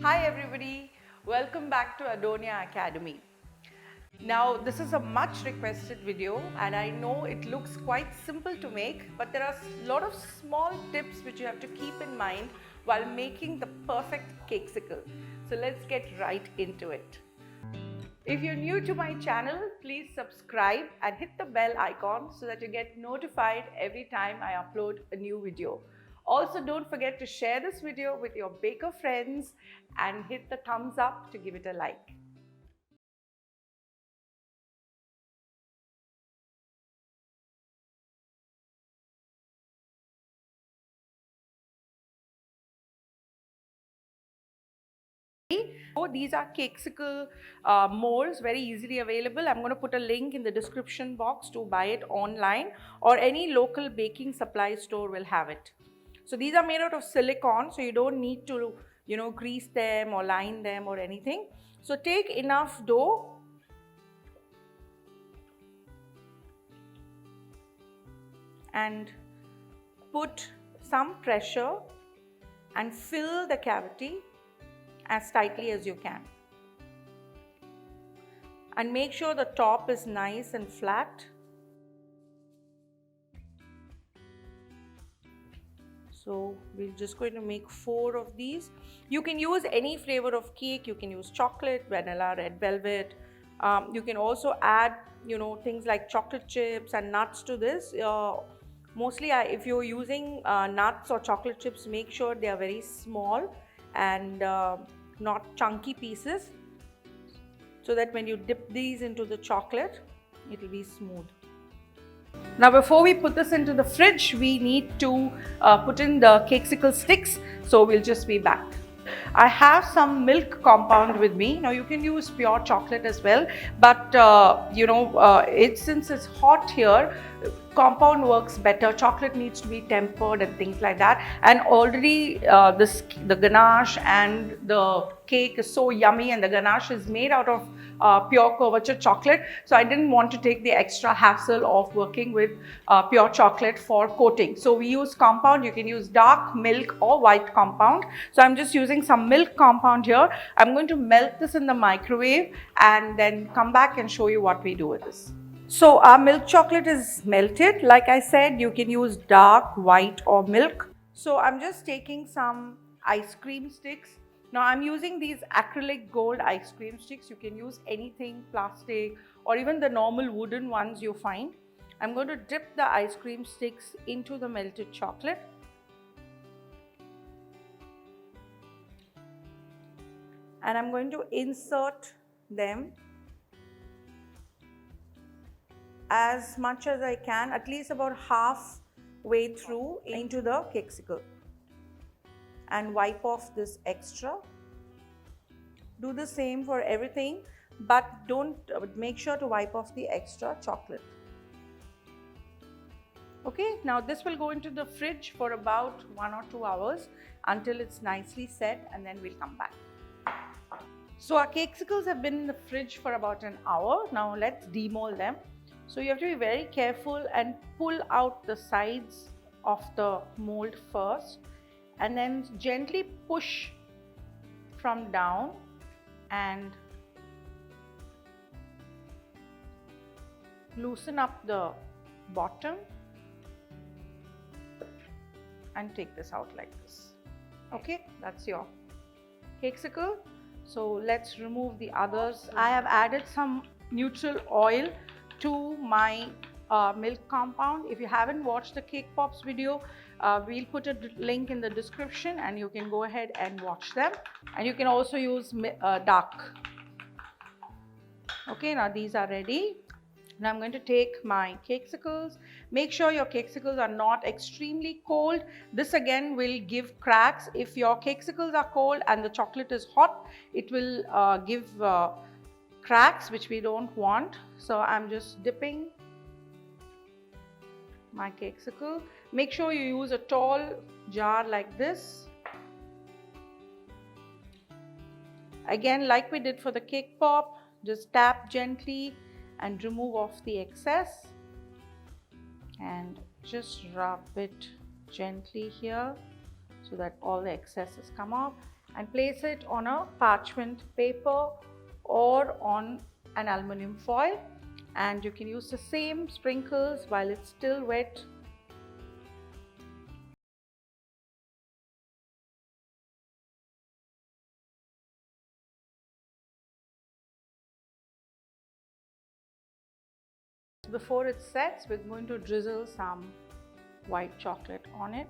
Hi everybody, welcome back to Adoniya Academy. Now this is a much requested video and I know it looks quite simple to make, but there are a lot of small tips which you have to keep in mind while making the perfect cakesicle. So let's get right into it. If you're new to my channel, please subscribe and hit the bell icon so that you get notified every time I upload a new video. Also, don't forget to share this video with your baker friends and hit the thumbs up to give it a like. So these are Cakesicle molds, very easily available. I'm going to put a link in the description box to buy it online, or any local baking supply store will have it. So these are made out of silicone, so you don't need to, grease them or line them or anything. So take enough dough and put some pressure and fill the cavity as tightly as you can. And make sure the top is nice and flat. So we're just going to make 4 of these. You can use any flavor of cake. You can use chocolate, vanilla, red velvet. You can also add, things like chocolate chips and nuts to this. Mostly, if you're using nuts or chocolate chips, make sure they are very small and not chunky pieces, so that when you dip these into the chocolate, it will be smooth. Now before we put this into the fridge, we need to put in the Cakesicle sticks, so we'll just be back. I have some milk compound with me. Now you can use pure chocolate as well, but since it's hot here, compound works better. Chocolate needs to be tempered and things like that. And already the ganache and the cake is so yummy, and the ganache is made out of pure couverture chocolate. So I didn't want to take the extra hassle of working with pure chocolate for coating. So we use compound. You can use dark milk or white compound. So I'm just using some milk compound here. I'm going to melt this in the microwave and then come back and show you what we do with this. So our milk chocolate is melted. Like I said, you can use dark, white or milk. So I'm just taking some ice cream sticks. Now I'm using these acrylic gold ice cream sticks. You can use anything, plastic or even the normal wooden ones you find. I'm going to dip the ice cream sticks into the melted chocolate. And I'm going to insert them as much as I can, at least about halfway through into the cakesicle, and wipe off this extra. Do the same for everything, but make sure to wipe off the extra chocolate. Okay, now this will go into the fridge for about 1 or 2 hours until it's nicely set, and then we'll come back. So our Cakesicles have been in the fridge for about an hour. Now let's demold them. So you have to be very careful and pull out the sides of the mold first, and then gently push from down and loosen up the bottom and take this out like this. Okay, that's your Cakesicle. So let's remove the others. I have added some neutral oil to my milk compound. If you haven't watched the Cake Pops video, we'll put a link in the description and you can go ahead and watch them. And you can also use dark. Okay, now these are ready. Now I'm going to take my Cakesicles. Make sure your Cakesicles are not extremely cold. This again will give cracks. If your Cakesicles are cold and the chocolate is hot, it will give cracks, which we don't want. So I'm just dipping my Cakesicle. Make sure you use a tall jar like this. Again, like we did for the cake pop, just tap gently and remove off the excess and just rub it gently here so that all the excesses come off. and place it on a parchment paper or on an aluminum foil, and you can use the same sprinkles while it's still wet. Before it sets, we're going to drizzle some white chocolate on it.